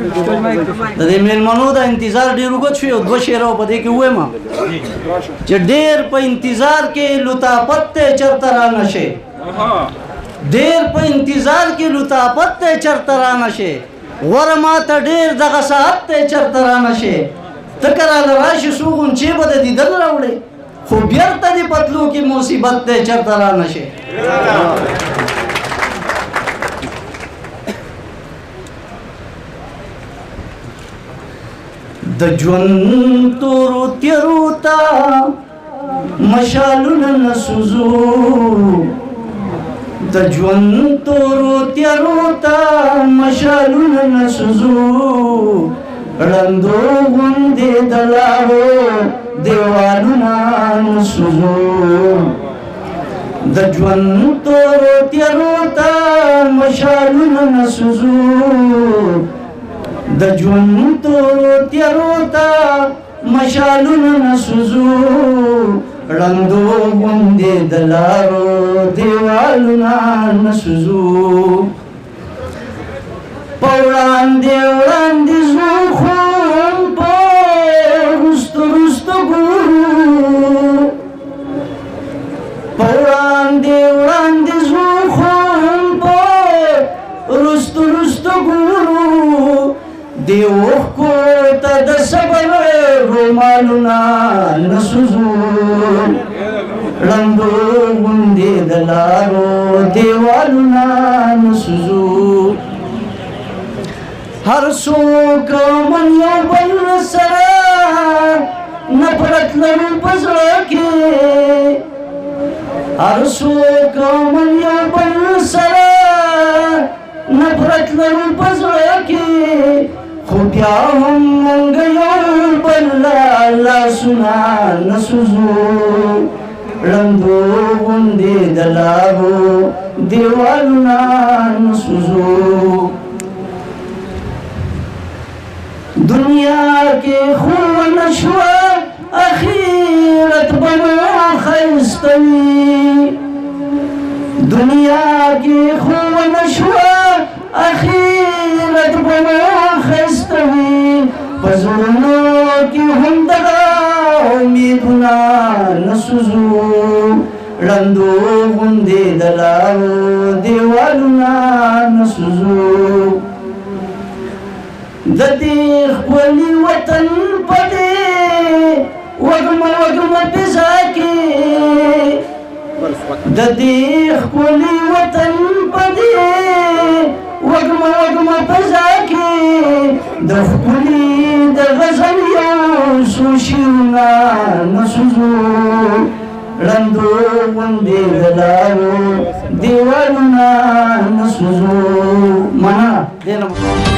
د دې میلمنو د انتظار ډېر اوږد شوی او 2 شعر په دې کې ووایم چې ډېر په انتظار کې لطافت ته چرته را نشي ډېر په انتظار کې لطافت ته چرته را نشي غوره ماته ډېر دغه ساعت ته چرته را نشي ته که راله راشي څو غونچې به د دیدن راوړې خو بیرته دې پتلو کې مصیبت ته چرته را نشي د ژوند تورو تیارو ته مشالونه نه سوځو د ژوند تورو تیارو ته مشالونه نه سوځو ړندو غوندې د لارو دیوالونه نه سوځو د ژوند تورو تیارو ته مشالونه نه سوځو د ژوند تورو تیارو ته مشالونه نه سوځو ړندو غوندې د لارو دیوالونه نه سوځو په وړاندې وړاندې ځو خو په رستو رستو ګورو په وړاندې وړاندې ځو خو په رستو رستو ګورو دی اوښکو ته د صبر رومالونه نه سوځو ړندو غوندې د لارو دیوالونه نه سوځو هر څوک من یو بل سره نفرت لرو په زړه کې هر څوک من یو بل سره نفرت لرو په زړه کې خو بیا هم موږ یو بل لاسونه نه سوځو ړندو غوندې د لارو دیوالونه نه سوځو دنیا کې خو نشوه اخرت به مو ښایسته وي دنیا کې خو نشوه اخرت به مو ښایسته وي په زړونو کې هم دغه امیدونه نه سوځو ړندو غوندې د لارو دیوالونه نه سوځو د دې ښکلي وطن په دې وږمه وږمه فضا کې د دې ښکلي وطن په دې وږمه وږمه فضا کې د ښکلي د غزل یو څو شعرونه نه سوځو ړندو غوندې د لارو دیوالونه نه سوځو مننه